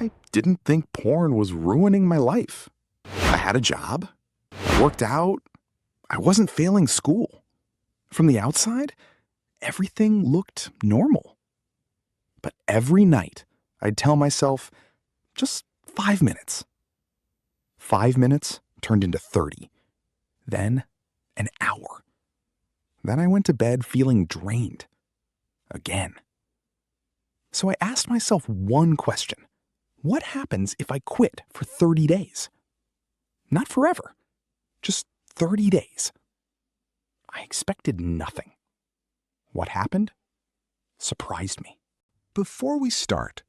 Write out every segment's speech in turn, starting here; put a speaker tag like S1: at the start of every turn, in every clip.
S1: I didn't think porn was ruining my life. I had a job, I worked out, I wasn't failing school. From the outside, everything looked normal. But every night, I'd tell myself, just 5 minutes. 5 minutes turned into 30. Then, an hour. Then I went to bed feeling drained. Again. So I asked myself one question. What happens if I quit for 30 days? Not forever. Just 30 days. I expected nothing. What happened surprised me. Before we start,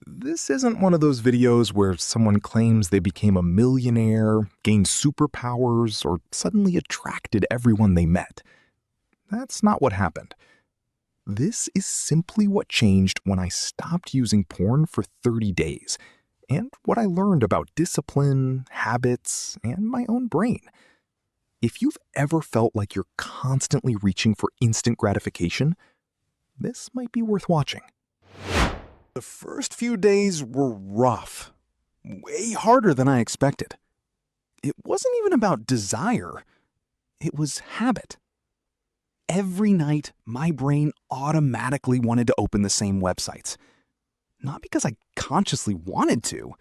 S1: this isn't one of those videos where someone claims they became a millionaire, gained superpowers, or suddenly attracted everyone they met. That's not what happened. This is simply what changed when I stopped using porn for 30 days, and what I learned about discipline, habits, and my own brain. If you've ever felt like you're constantly reaching for instant gratification, this might be worth watching. The first few days were rough, way harder than I expected. It wasn't even about desire, it was habit. Every night, my brain automatically wanted to open the same websites. Not because I consciously wanted to,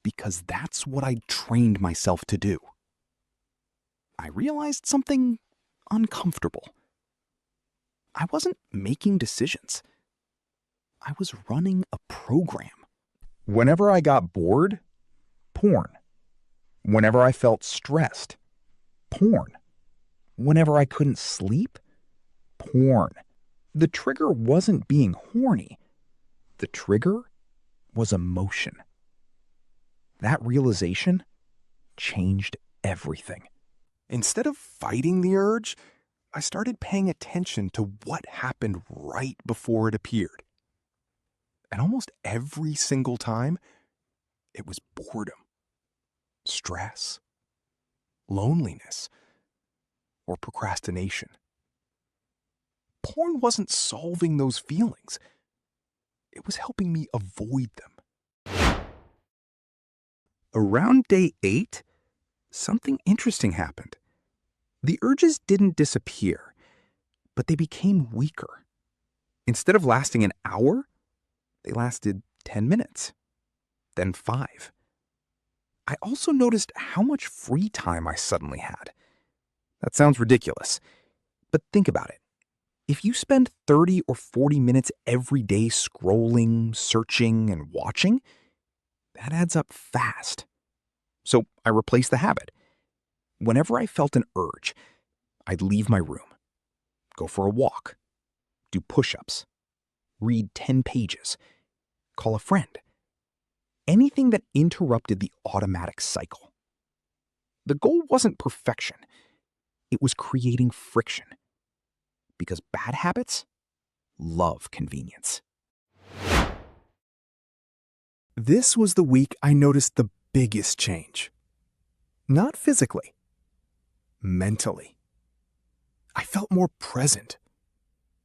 S1: because that's what I trained myself to do. I realized something uncomfortable. I wasn't making decisions. I was running a program. Whenever I got bored, porn. Whenever I felt stressed, porn. Whenever I couldn't sleep, porn. The trigger wasn't being horny. The trigger was emotion. That realization changed everything. Instead of fighting the urge, I started paying attention to what happened right before it appeared. And almost every single time, it was boredom, stress, loneliness, or procrastination. Porn wasn't solving those feelings. It was helping me avoid them. Around day 8, something interesting happened. The urges didn't disappear, but they became weaker. Instead of lasting an hour, they lasted 10 minutes, then 5. I also noticed how much free time I suddenly had. That sounds ridiculous, but think about it. If you spend 30 or 40 minutes every day scrolling, searching, and watching, that adds up fast. So I replaced the habit. Whenever I felt an urge, I'd leave my room, go for a walk, do push-ups, read 10 pages, call a friend. Anything that interrupted the automatic cycle. The goal wasn't perfection. It was creating friction. Because bad habits love convenience. This was the week I noticed the biggest change. Not physically, mentally. I felt more present.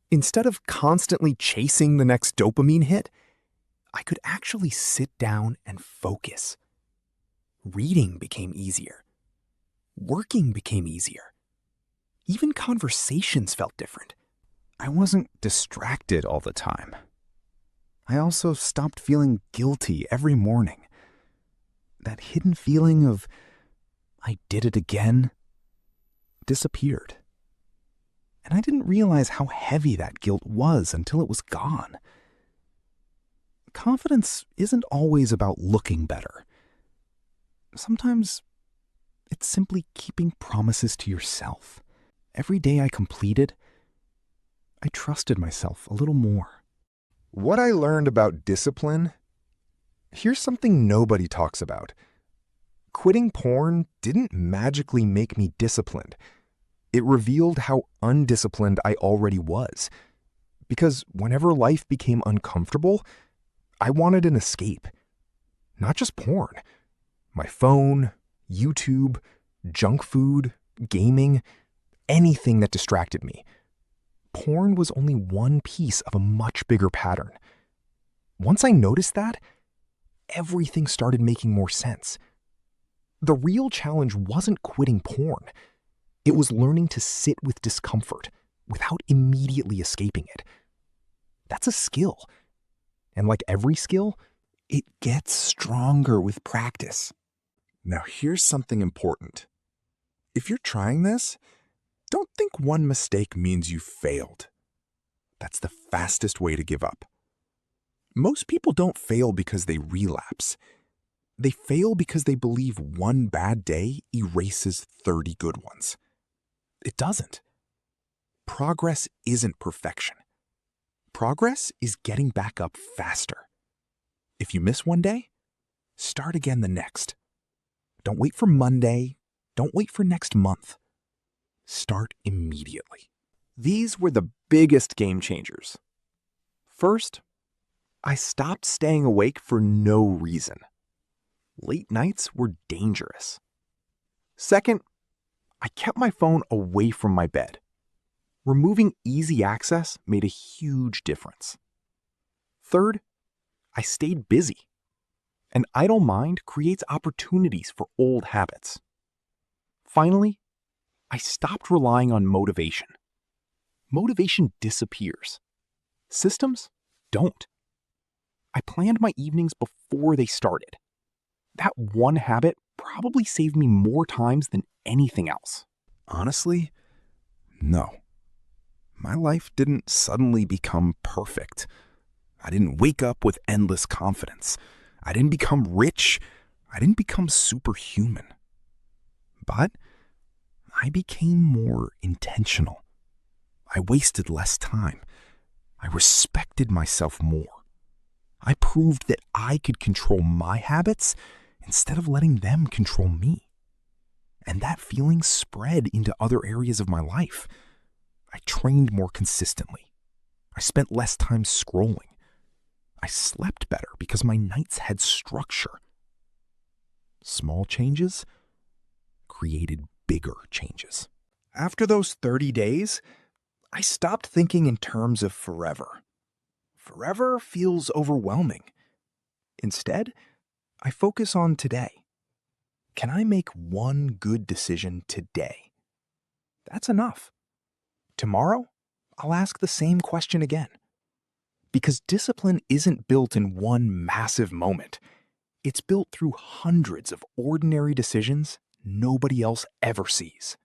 S1: Instead of constantly chasing the next dopamine hit, I could actually sit down and focus. Reading became easier. Working became easier. Even conversations felt different. I wasn't distracted all the time. I also stopped feeling guilty every morning. That hidden feeling of, I did it again, disappeared. And I didn't realize how heavy that guilt was until it was gone. Confidence isn't always about looking better. Sometimes it's simply keeping promises to yourself. Every day I completed, I trusted myself a little more. What I learned about discipline? Here's something nobody talks about. Quitting porn didn't magically make me disciplined. It revealed how undisciplined I already was. Because whenever life became uncomfortable, I wanted an escape. Not just porn. My phone, YouTube, junk food, gaming, anything that distracted me. Porn was only one piece of a much bigger pattern. Once I noticed that,
S2: everything started making more sense. The real challenge wasn't quitting porn. It was learning to sit with discomfort without immediately escaping it. That's a skill. And like every skill,
S1: It gets stronger with practice. Now, here's something important. If you're trying this, don't think one mistake means you failed. That's the fastest way to give up. Most people don't fail because they relapse. They fail because they believe one bad day erases 30 good ones. It doesn't. Progress isn't perfection. Progress is getting back up faster. If you miss one day, start again the next. Don't wait for Monday. Don't wait for next month. Start immediately.
S2: these were the biggest game changers. First, I stopped staying awake for no reason. Late nights were dangerous. Second, I kept my phone away from my bed. Removing easy access made a huge difference. Third, I stayed busy. An idle mind creates opportunities for old habits. Finally, I stopped relying on motivation. Motivation disappears. Systems don't. I planned my evenings before they started. That one habit probably saved me more times than anything else.
S1: Honestly, no. My life didn't suddenly become perfect. I didn't wake up with endless confidence. I didn't become rich. I didn't become superhuman. But I became more intentional. I wasted less time. I respected myself more. I proved that I could control my habits instead of letting them control me. And that feeling spread into other areas of my life. I trained more consistently. I spent less time scrolling. I slept better because my nights had structure. Small changes created bigger changes. After those 30 days, I stopped thinking in terms of forever. Forever feels overwhelming. Instead, I focus on today. Can I make one good decision today? That's enough. Tomorrow, I'll ask the same question again. Because discipline isn't built in one massive moment. It's built through hundreds of ordinary decisions nobody else ever sees.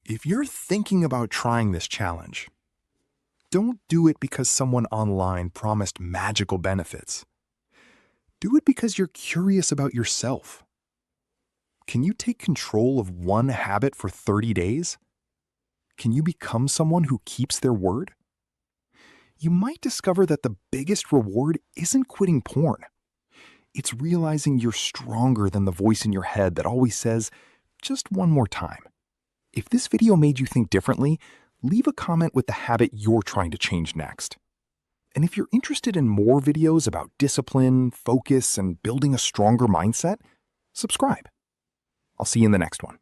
S1: If you're thinking about trying this challenge, don't do it because someone online promised magical benefits. Do it because you're curious about yourself. Can you take control of one habit for 30 days? Can you become someone who keeps their word? You might discover that the biggest reward isn't quitting porn. It's realizing you're stronger than the voice in your head that always says, just one more time. If this video made you think differently, leave a comment with the habit you're trying to change next. And if you're interested in more videos about discipline, focus, and building a stronger mindset, subscribe. I'll see you in the next one.